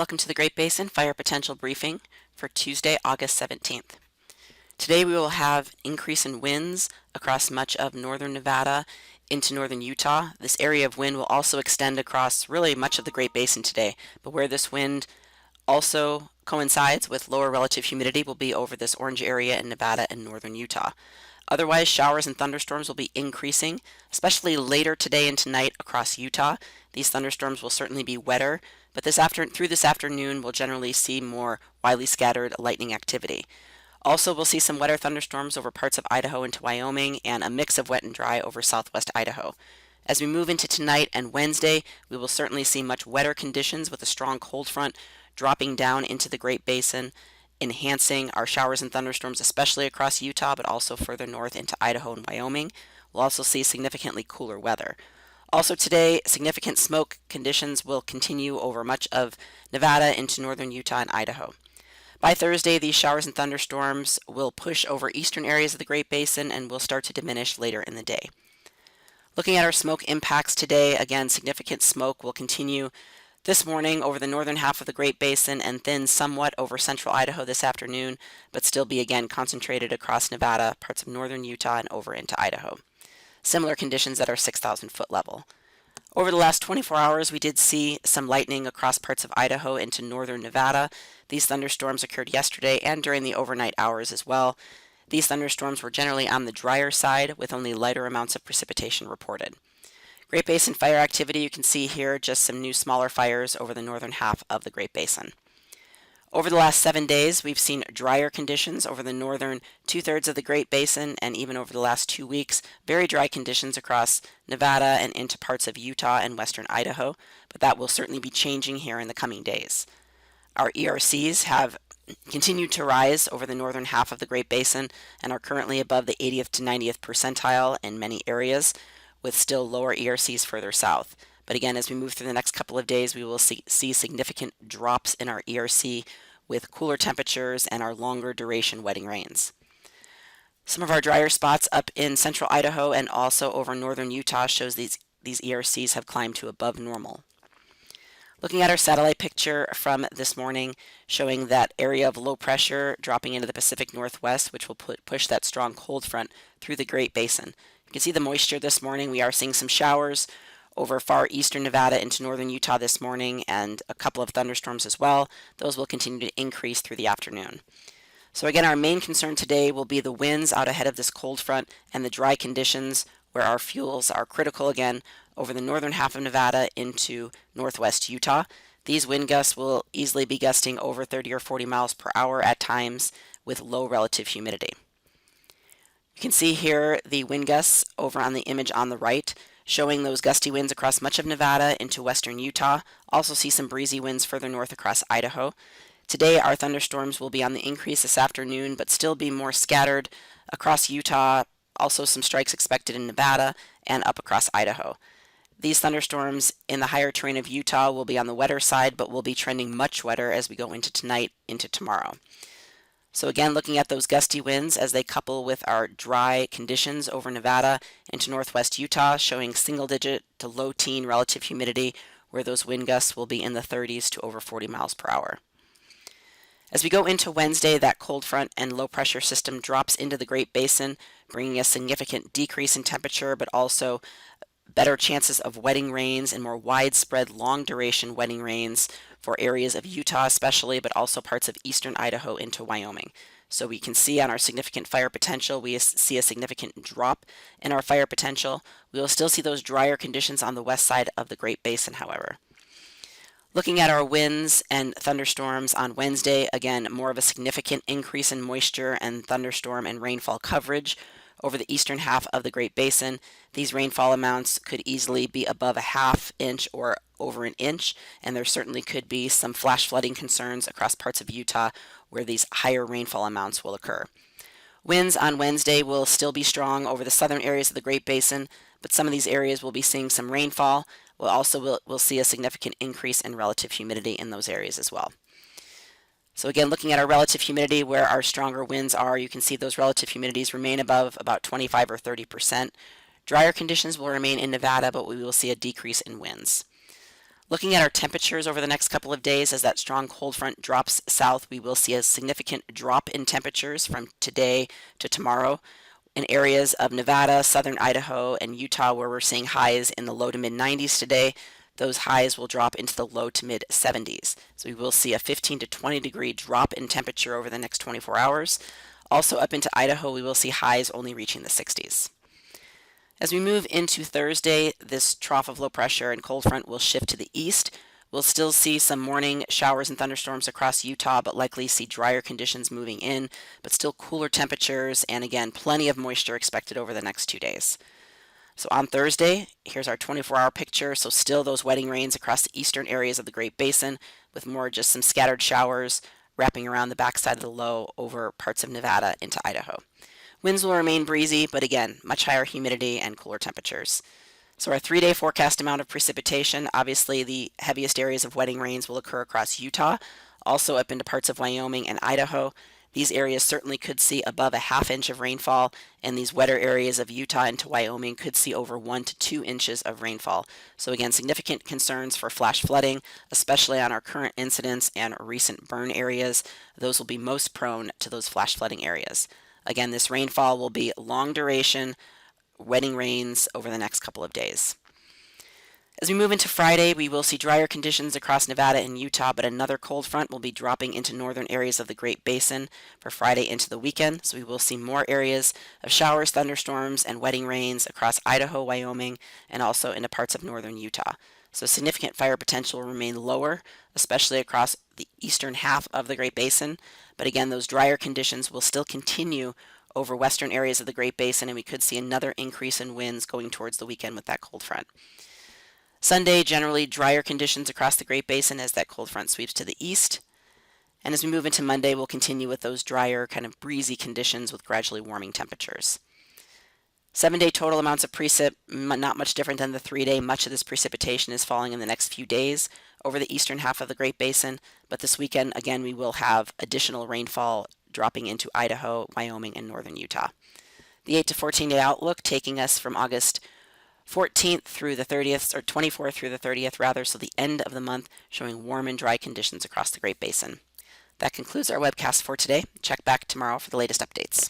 Welcome to the Great Basin Fire Potential Briefing for Tuesday, August 17th. Today we will have increase in winds across much of northern Nevada into northern Utah. This area of wind will also extend across really much of the Great Basin today, but where this wind also coincides with lower relative humidity will be over this orange area in Nevada and northern Utah. Otherwise, showers and thunderstorms will be increasing, especially later today and tonight across Utah. These thunderstorms will certainly be wetter, but through this afternoon, we'll generally see more widely scattered lightning activity. Also, we'll see some wetter thunderstorms over parts of Idaho into Wyoming and a mix of wet and dry over southwest Idaho. As we move into tonight and Wednesday, we will certainly see much wetter conditions with a strong cold front dropping down into the Great Basin, enhancing our showers and thunderstorms, especially across Utah, but also further north into Idaho and Wyoming. We'll also see significantly cooler weather. Also today, significant smoke conditions will continue over much of Nevada into northern Utah and Idaho. By Thursday, these showers and thunderstorms will push over eastern areas of the Great Basin and will start to diminish later in the day. Looking at our smoke impacts today, again, significant smoke will continue this morning over the northern half of the Great Basin and thin somewhat over central Idaho this afternoon, but still be again concentrated across Nevada, parts of northern Utah, and over into Idaho. Similar conditions at our 6,000 foot level. Over the last 24 hours, we did see some lightning across parts of Idaho into northern Nevada. These thunderstorms occurred yesterday and during the overnight hours as well. These thunderstorms were generally on the drier side with only lighter amounts of precipitation reported. Great Basin fire activity, you can see here just some new smaller fires over the northern half of the Great Basin. Over the last 7 days, we've seen drier conditions over the northern two-thirds of the Great Basin, and even over the last 2 weeks, very dry conditions across Nevada and into parts of Utah and western Idaho, but that will certainly be changing here in the coming days. Our ERCs have continued to rise over the northern half of the Great Basin and are currently above the 80th to 90th percentile in many areas, with still lower ERCs further south. But again, as we move through the next couple of days, we will see significant drops in our ERC with cooler temperatures and our longer duration wetting rains. Some of our drier spots up in central Idaho and also over northern Utah shows these ERCs have climbed to above normal. Looking at our satellite picture from this morning, showing that area of low pressure dropping into the Pacific Northwest, which will push that strong cold front through the Great Basin. You can see the moisture this morning. We are seeing some showers over far eastern Nevada into northern Utah this morning and a couple of thunderstorms as well. Those will continue to increase through the afternoon. So again, our main concern today will be the winds out ahead of this cold front and the dry conditions where our fuels are critical again over the northern half of Nevada into northwest Utah. These wind gusts will easily be gusting over 30 or 40 miles per hour at times with low relative humidity. You can see here the wind gusts over on the image on the right, showing those gusty winds across much of Nevada into western Utah. Also see some breezy winds further north across Idaho. Today our thunderstorms will be on the increase this afternoon, but still be more scattered across Utah. Also some strikes expected in Nevada and up across Idaho. These thunderstorms in the higher terrain of Utah will be on the wetter side, but will be trending much wetter as we go into tonight, into tomorrow. So again, looking at those gusty winds as they couple with our dry conditions over Nevada into northwest Utah, showing single-digit to low-teen relative humidity, where those wind gusts will be in the 30s to over 40 miles per hour. As we go into Wednesday, that cold front and low-pressure system drops into the Great Basin, bringing a significant decrease in temperature, but also better chances of wetting rains and more widespread long-duration wetting rains for areas of Utah especially, but also parts of eastern Idaho into Wyoming. So we can see on our significant fire potential, we see a significant drop in our fire potential. We will still see those drier conditions on the west side of the Great Basin, however. Looking at our winds and thunderstorms on Wednesday, again, more of a significant increase in moisture and thunderstorm and rainfall coverage over the eastern half of the Great Basin. These rainfall amounts could easily be above a ½ inch or over an inch, and there certainly could be some flash flooding concerns across parts of Utah where these higher rainfall amounts will occur. Winds on Wednesday will still be strong over the southern areas of the Great Basin, but some of these areas will be seeing some rainfall. We'll see a significant increase in relative humidity in those areas as well. So again, looking at our relative humidity where our stronger winds are, you can see those relative humidities remain above about 25 or 30%. Drier conditions will remain in Nevada, but we will see a decrease in winds. Looking at our temperatures over the next couple of days, as that strong cold front drops south, we will see a significant drop in temperatures from today to tomorrow in areas of Nevada, southern Idaho, and Utah, where we're seeing highs in the low to mid 90s today. Those highs will drop into the low to mid 70s. So we will see a 15 to 20 degree drop in temperature over the next 24 hours. Also up into Idaho, we will see highs only reaching the 60s. As we move into Thursday, this trough of low pressure and cold front will shift to the east. We'll still see some morning showers and thunderstorms across Utah, but likely see drier conditions moving in, but still cooler temperatures, and again, plenty of moisture expected over the next 2 days. So on Thursday, here's our 24-hour picture. So still those wetting rains across the eastern areas of the Great Basin, with more just some scattered showers wrapping around the backside of the low over parts of Nevada into Idaho. Winds will remain breezy, but again, much higher humidity and cooler temperatures. So our 3-day forecast amount of precipitation, obviously the heaviest areas of wetting rains will occur across Utah, also up into parts of Wyoming and Idaho. These areas certainly could see above a ½ inch of rainfall, and these wetter areas of Utah into Wyoming could see over 1 to 2 inches of rainfall. So again, significant concerns for flash flooding, especially on our current incidents and recent burn areas. Those will be most prone to those flash flooding areas. Again, this rainfall will be long duration, wetting rains over the next couple of days. As we move into Friday, we will see drier conditions across Nevada and Utah, but another cold front will be dropping into northern areas of the Great Basin for Friday into the weekend. So we will see more areas of showers, thunderstorms, and wetting rains across Idaho, Wyoming, and also into parts of northern Utah. So significant fire potential will remain lower, especially across the eastern half of the Great Basin. But again, those drier conditions will still continue over western areas of the Great Basin, and we could see another increase in winds going towards the weekend with that cold front. Sunday, generally drier conditions across the Great Basin as that cold front sweeps to the east. And as we move into Monday, we'll continue with those drier, kind of breezy conditions with gradually warming temperatures. 7-day total amounts of precip, not much different than the 3-day. Much of this precipitation is falling in the next few days over the eastern half of the Great Basin. But this weekend, again, we will have additional rainfall dropping into Idaho, Wyoming, and northern Utah. The 8 to 14-day outlook taking us from August 14th through the 30th, or 24th through the 30th rather, so the end of the month, showing warm and dry conditions across the Great Basin. That concludes our webcast for today. Check back tomorrow for the latest updates.